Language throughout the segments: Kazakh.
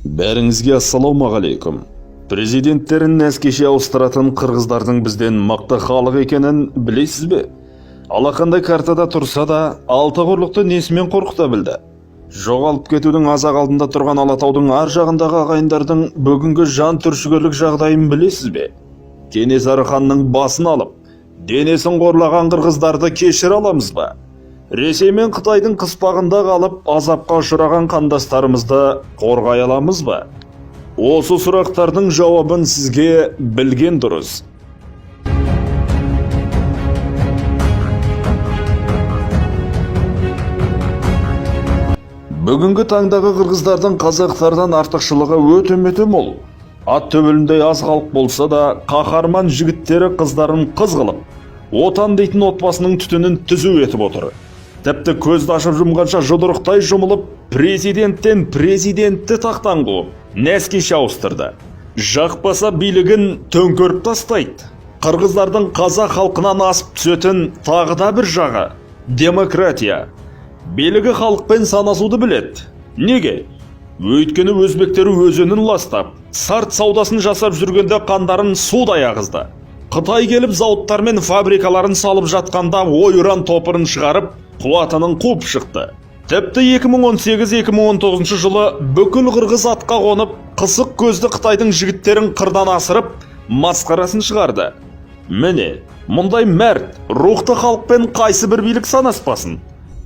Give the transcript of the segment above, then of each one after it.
Бәріңізге ассалаумағалейкум. Президенттерін әскеше ауыстыратын қырғыздардың бізден мықты халық екенін білесіз бе? Алақандай картада тұрса да, алты құрлықты несімен қорқыта білді. Жоғалып кетудің азақ алдында тұрған Алатаудың ар жағындағы ағайындардың бүгінгі жан түршігерлік жағдайын білесіз бе? Кенесары ханның басын алып, денесін қорлаған қырғыздарды кешіре аламыз ба? Ресей мен Қытайдың қыспағында қалып, азапқа ұшыраған қандастарымызды қорғай аламыз ба? Осы сұрақтардың жауабын сізге білген дұрыс. Бүгінгі таңдағы қырғыздардың қазақтардан артықшылығы өте мол. Ат төбеліндей аз халық болса да, қаһарман жігіттері қыздарын қыз қылып, отан дейтін отбасының түтінін түзу етіп отыр. Тіпті көзді ашып жұмғанша жұдырықтай жұмылып, президенттен президентті тақтан қуып, нәскеше ауыстырды. Жақпаса билігін төңкеріп тастайды. Қырғыздардың қазақ халқынан асып түсетін тағы да бір жағы – демократия. Билігі халықпен санасуды біледі. Неге? Өйткені өзбектері өзенін ластап, сарт саудасын жасап жүргенде қандарын судай ағызды. Қытай келіп зауыттар мен фабрикаларын салып жатқанда ойран топырын шығарып, қуатының қуып шықты. Тіпті 2018-2019 жылы бүкіл қырғыз атқа қонып, қысық көзді Қытайдың жігіттерін қырдан асырып, масқарасын шығарды. Міне, мұндай мәрт, рухты халықпен қайсы бір билік санаспасын.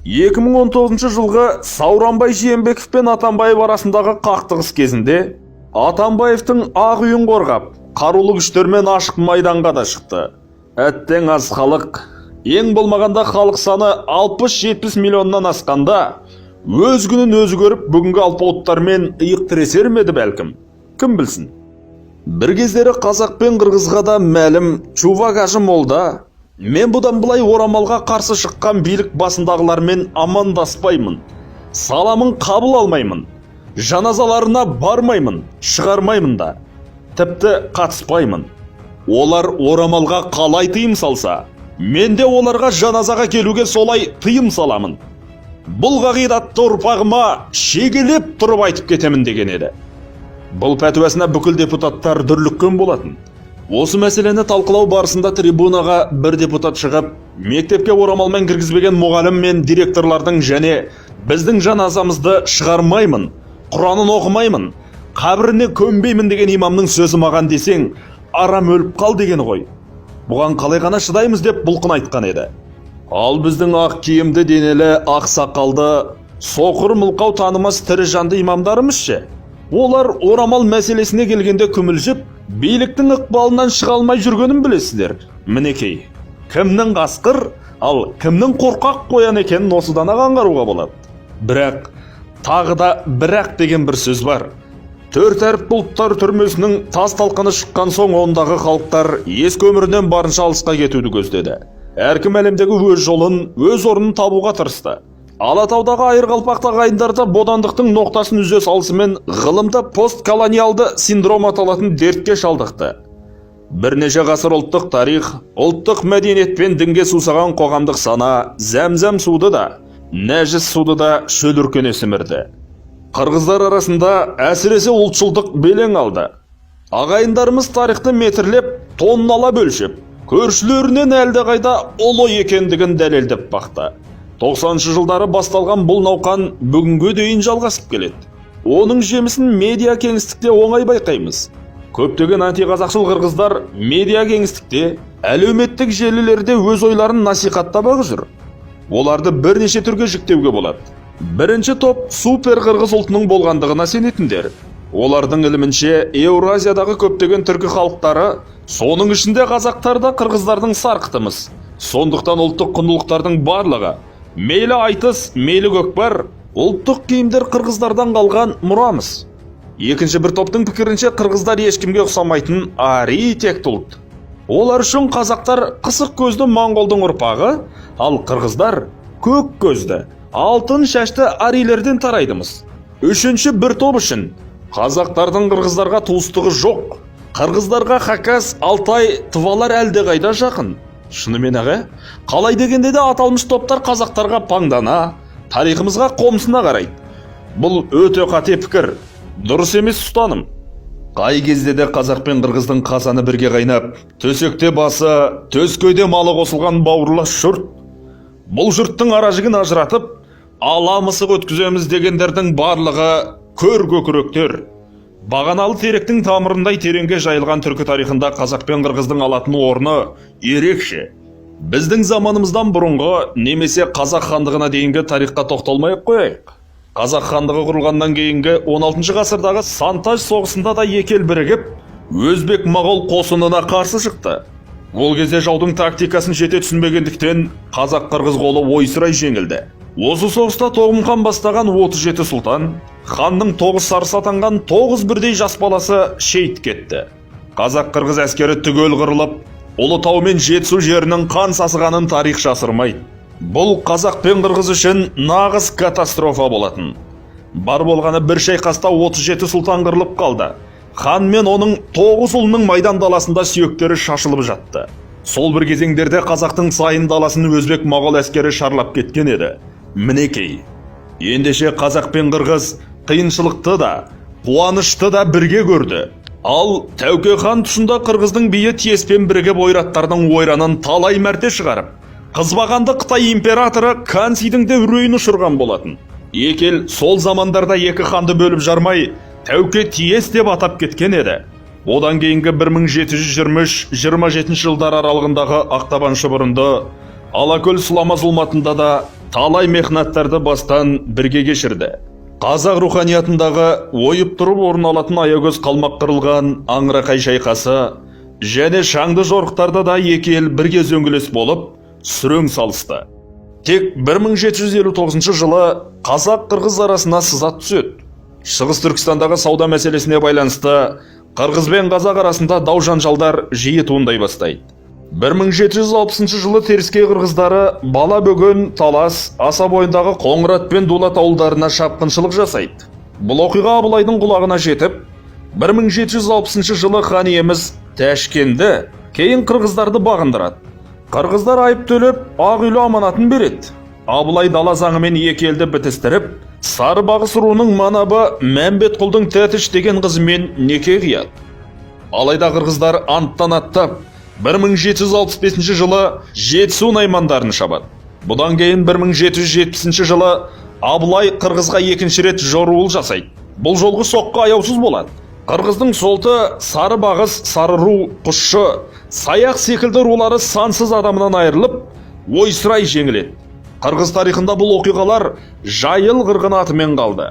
2019 жылғы Сауранбай Жиенбеков пен Атамбаев арасындағы қақтығыс кезінде Атамбаевтың ақ үйін қорғап, қарулы күштермен ашық майданға да шықты. Әттең аз халық, ең болмағанда халық саны 60-70 миллионнан асқанда, өз күнін өзі көріп, бүгінгі алпауыттармен иық тіресер ме еді бәлкім? Кім білсін? Бір кездері қазақ пен қырғызға да мәлім Чувак Ажы молда, мен бұдан бұлай орамалға қарсы шыққан билік басындағылармен амандаспаймын, саламын қабыл алмаймын, жаназаларына бармаймын, шығармаймын да, тіпті қатыспаймын. Олар орамалға қалай тыйым салса, мен де оларға жаназаға келуге солай тыйым саламын. Бұл қағидатты ұрпағыма шегелеп тұрып айтып кетемін деген еді. Бұл пәтуасына бүкіл депутаттар дүрліккен болатын. Осы мәселені талқылау барысында трибунаға бір депутат шығып, мектепке орамалмен кіргізбеген мұғалім мен директорлардың және біздің жаназамызды шығармаймын, Құранын оқымаймын, қабіріне көмбеймін деген имамның сөзі маған десең, арам өліп қал деген ғой. Бұған қалай ғана шыдаймыз деп бұлқын айтқан еді. Ал біздің ақ киімді денелі, ақ сақалды, соқыр мылқау танымас тірі жанды имамдарымыз ше? Олар орамал мәселесіне келгенде күмілжіп, биліктің ықпалынан шыға алмай жүргенін білесіздер. Мінекей, кімнің қасқыр, ал кімнің қорқақ қоян екенін осыдан аңғаруға болады. Бірақ, тағы да бірақ деген бір сөз бар. Төрт әріп бұлттар түрмесінің тас талқаны шыққан соң ондағы халықтар ес көмірінен барынша алысқа кетуді көздеді. Әркім әлемдегі өз жолын, өз орнын табуға тырысты. Алатаудағы айырқалпақты ағайындарды бодандықтың ноқтасын үзе салысымен ғылымда постколониалды синдром аталатын дертке шалдықты. Бірнеше ғасыр ұлттық тарих, ұлттық мәдениет пен дінге сусаған қоғамдық сана, зәмзәм суды да, нәжіс суды да шөліркене сімірді. Қырғыздар арасында әсіресе ұлтшылдық белең алды. Ағайындарымыз тарихты метрлеп, тоннала бөлшіп, көршілерінен әлдеқайда ұлы екендігін дәлелдеп бақты. 90-шы жылдары басталған бұл науқан бүгінге дейін жалғасып келеді. Оның жемісін медиа кеңістікте оңай байқаймыз. Көптеген антиқазақшыл қырғыздар медиа кеңістікте, әлеуметтік желілерде өз ойларын насихаттап жүр. Оларды бірнеше түрге жіктеуге болады. Бірінші топ супер қырғыз ұлтының болғандығына сенетіндер. Олардың ілімінше Еуразиядағы көптеген түркі халықтары, соның ішінде қазақтар да қырғыздардың сарқытымыз. Сондықтан ұлттық құндылықтардың барлығы, мейлі айтыс, мейлі көкпар, ұлттық киімдер қырғыздардан қалған мұрамыз. Екінші бір топтың пікірінше қырғыздар ешкімге ұқсамайтын ари текті ұлт. Олар үшін қазақтар қысық көзді моңғолдың ұрпағы, ал қырғыздар көк көзді, алтын шашты арилерден тарайдымыз. Үшінші бір топ үшін қазақтардың қырғыздарға туыстығы жоқ. Қырғыздарға Хакас, Алтай, Тывалар әлдеқайда жақын. Шынымен аға, қалай дегенде де аталмыш топтар қазақтарға паңдана, тарихымызға қомсына қарайды. Бұл өте қате пікір. Дұрыс емес ұстаным. Қай кезде де қазақ пен қырғыздың қазаны бірге қайнап, төсекте басы, төскейде малы қосылған бауырлас жұрт. Бұл жұрттың аражігін ажыратып, ала мысық өткіземіз дегендердің барлығы көр көкіректер. Бағаналы теректің тамырындай тереңге жайылған түркі тарихында қазақ пен қырғыздың алатын орны ерекше. Біздің заманымыздан бұрынғы немесе қазақ хандығына дейінгі тарихқа тоқталмай қояйық. Қазақ хандығы құрылғаннан кейінгі 16 ғасырдағы Сантаж соғысында да екі ел бірігіп, өзбек-моғол қосынына қарсы шықты. Ол кезде жаудың тактикасын жете түсінбегендіктен қазақ-қырғыз қолы ойсырай жеңілді. Осы соғыста Тоғымхан бастаған 37 сұлтан, ханның 9 сарысы атанған 9 бірдей жас баласы шейіт кетті. Қазақ-қырғыз әскері түгел қырылып, Ұлытау мен Жетісу жерінің қан сасығанын тарих жасырмайды. Бұл қазақ пен қырғыз үшін нағыз катастрофа болатын. Бар болғаны бір шайқаста 37 сұлтан қырылып қалды. Хан мен оның 9 ұлының майдан даласында сүйектері шашылып жатты. Сол бір кезеңдерде қазақтың сайын даласын өзбек-моғол әскері шарлап кеткен еді. Мінекей, ендеше қазақ пен қырғыз қиыншылықты да, қуанышты да бірге көрді. Ал Тәуке хан тұсында қырғыздың биі Тиеспен бірігіп ойраттардың ойранын талай мәрте шығарып, қызбағанды Қытай императоры Кансидің де үрейін ұшырған болатын. Екі ел сол замандарда екі ханды бөліп жармай, Тәуке Тиес деп атап кеткен еді. Одан кейінгі 1723-27 жылдар аралығындағы Ақтабан шұбырынды, Алакөл сұлама зұлматында да талай мехнаттарды бастан бірге кешірді. Қазақ руханиятындағы ойып тұрып орын алатын аягөз қалмақ қырылған Аңырақай шайқасы және шаңды жорықтарда да екі ел бірге зөңгілес болып, сүрең салысты. Тек 1759 жылы қазақ-қырғыз арасына сызат түседі. Шығыс Түркістандағы сауда мәселесіне байланысты қырғыз бен қазақ арасында дау-жанжалдар жиі туындай бастайды. 1760 жылы теріскей қырғыздары Бала Бөгөн, Талас, Аса бойындағы Қоңырат пен Дулат ауылдарына шапқыншылық жасайды. Бұл оқиға Абылайдың құлағына жетіп, 1760 жылы хан иеміз Тәшкенді кейін қырғыздарды бағындырады. Қырғыздар айып төлеп, ақ үйлі аманатын береді. Абылай дала заңымен екі елді бітістіріп, Сарыбағыс руының манабы Мәмбетқұлдың Тәтіш деген қызымен неке қияды. Алайда қырғыздар анттан аттап, 1765 жылы Жетісу наймандарын шабады. Бұдан кейін 1770 жылы Абылай қырғызға екінші рет жоруыл жасайды. Бұл жолғы соққы аяусыз болады. Қырғыздың солты Сарыбағыс, Сарыру, Құшшы, Саяқ секілді рулары сансыз адамынан айырылып, ойсырай жеңіледі. Қырғыз тарихында бұл оқиғалар Жайыл қырғын атымен қалды.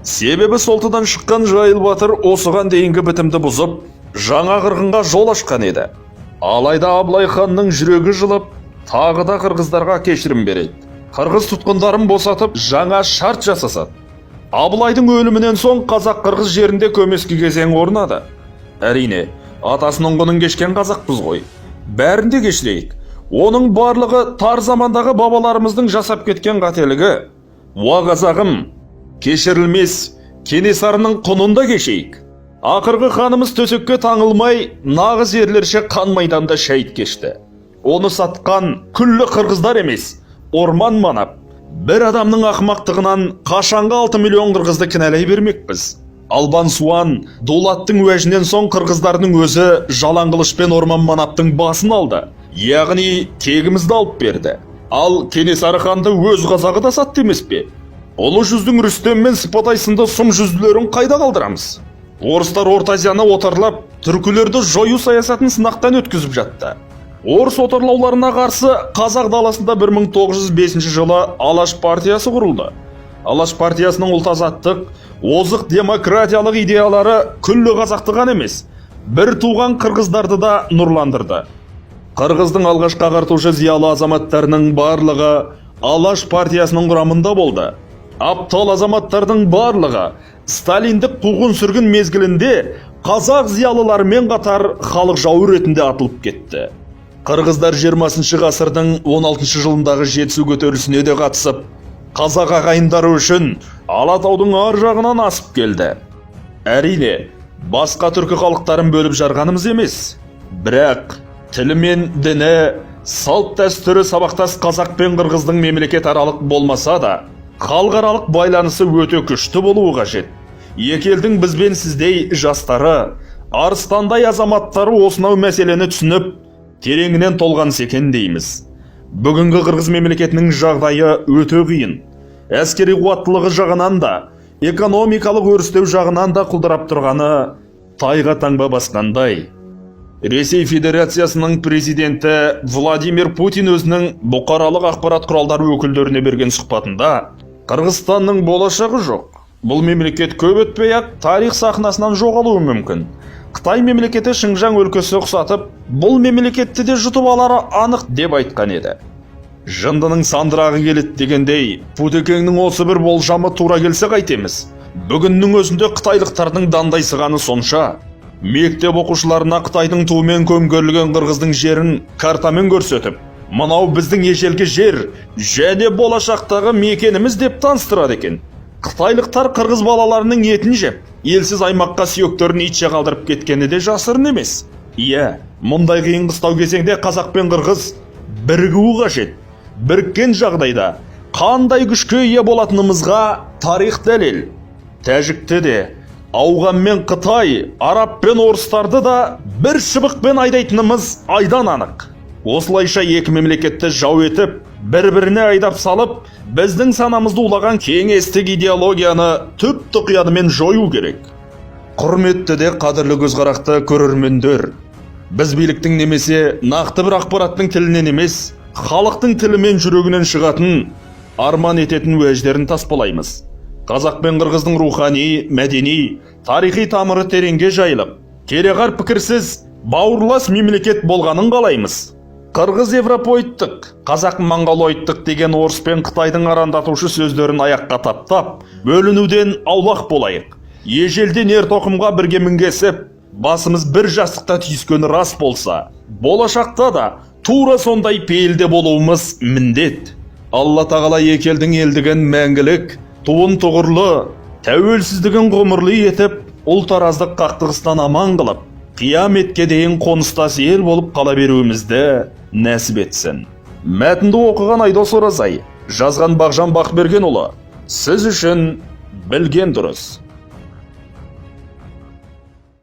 Себебі солтыдан шыққан Жайыл батыр осыған дейінгі бітімді бұзып, жаңа қырғынға жол ашқан еді. Алайда Абылай ханның жүрегі жылып, тағы да қырғыздарға кешірім береді. Қырғыз тұтқындарын босатып, жаңа шарт жасасады. Абылайдың өлімінен соң қазақ-қырғыз жерінде көмескі кезең орнады. Әрине, атасының құнын кешкен қазақпыз ғой. Бәрін де кешірейік. Оның барлығы тар замандағы бабаларымыздың жасап кеткен қателігі. Уа қазағым, кешірілмес Кенесарының құнын да кешейік. Ақырғы ханымыз төсекке таңылмай, нағыз ерлерше қан майданда шәйіт кешті. Оны сатқан күллі қырғыздар емес, орман манап. Бір адамның ақымақтығынан қашанғы 6 миллион қырғызды кінәлай бермекпіз. Албан Суан, Дулаттың уәжінен соң қырғыздардың өзі жалаң қылышпен орман манаптың басын алды. Яғни тегімізді алып берді. Ал Кенесары ханды өз қазағы да сатты емес пе? Ұлы жүздің Рүстем мен Сыпатай сынды сұм жүзділерін қайда қалдырамыз? Орыстар Орта Азияны отарлап, түркілерді жою саясатын сынақтан өткізіп жатты. Орыс отарлауларына қарсы қазақ даласында 1905 жылы Алаш партиясы құрылды. Алаш партиясының ұлт-азаттық, озық демократиялық идеялары күллі қазақты ғана емес, бір туған қырғыздарды да нұрландырды. Қырғыздың алғашқы ағартушы зиялы азаматтарының барлығы Алаш партиясының құрамында болды. Аптал азаматтардың барлығы Сталиндік қуғын сүргін мезгілінде қазақ зиялыларымен қатар халық жауы ретінде атылып кетті. Қырғыздар 20 ғасырдың 16 жылындағы Жетісу көтерілісіне де қатысып, қазақ ағайындары үшін Алатаудың ар жағынан асып келді. Әрине, басқа түркі халықтарын бөліп жарғанымыз емес, бірақ тілі мен діні, салт дәстүрі сабақтас қазақ пен қырғыздың мемлекет аралық болмаса да, халықаралық байланысы өте күшті болуы қажет. Екі елдің бізбен сіздей жастары, арыстандай азаматтары осынау мәселені түсініп, тереңінен толғаныс екен дейміз. Бүгінгі Қырғыз мемлекетінің жағдайы өте қиын. Әскери қуаттылығы жағынан да, экономикалық өрістеу жағынан да құлдырап тұрғаны тайға таңба басқандай. Ресей Федерациясының президенті Владимир Путин өзінің бұқаралық ақпарат құралдары өкілдеріне берген сұхбатында Қырғызстанның болашағы жоқ. Бұл мемлекет көп өтпей-ақ тарих сахнасынан жоғалуы мүмкін. Қытай мемлекеті Шыңжаң өлкесі ұқсатып, бұл мемлекетті де жұтып алары анық деп айтқан еді. Жындының сандырағы келеді дегендей, Путекеңнің осы бір болжамы тура келсе қайтеміз. Бүгіннің өзінде қытайлықтардың дандайсығаны сонша, мектеп оқушыларына Қытайдың туымен көмкерілген Қырғыздың жерін картамен көрсетіп, мынау біздің ежелгі жер және болашақтағы мекеніміз деп таныстырады екен. Қытайлықтар қырғыз балаларының етін жеп, елсіз аймаққа сүйектерін итше қалдырып кеткені де жасырын емес. Иә, мұндай қиын қыстау кезеңде қазақ пен қырғыз бірігуі қажет. Біріккен жағдайда қандай күшке ие болатынымызға тарих дәлел. Тәжікті де, ауған мен Қытай, араб пен орыстарды да бір шыбықпен айдайтынымыз айдан анық. Осылайша екі мемлекетті жау етіп, бір-біріне айдап салып, біздің санамызды улаған кеңестік идеологияны түп тұқиянымен жою керек. Құрметті де қадірлі көзқарақты көрермендер, біз биліктің немесе нақты бір ақпараттың тілінен емес, халықтың тілімен жүрегінен шығатын, арман ететін уәждерін таспалаймыз. Қазақ пен қырғыздың рухани, мәдени, тарихи тамыры тереңге жайылып, кереғар пікірсіз бауырлас мемлекет болғанын қалаймыз. Қырғыз европоидтық, қазақ монголоидтық деген орыс пен Қытайдың арандатушы сөздерін аяққа таптап, бөлінуден аулақ болайық. Ежелден ер тоқымға бірге мінгесіп, басымыз бір жастықта түйіскені рас болса, болашақта да тура сондай пейілде болуымыз міндет. Алла тағала екі елдің елдігін мәңгілік, туын тұғырлы, тәуелсіздігін ғұмырлы етіп, ұлт-араздық қақтығыстан аман қылып, қияметке дейін қоныстас ел болып қала беруімізді нәсіп етсін. Мәтінді оқыған Айдос Оразай, жазған Бағжан Бақбергенұлы, сіз үшін білген дұрыс.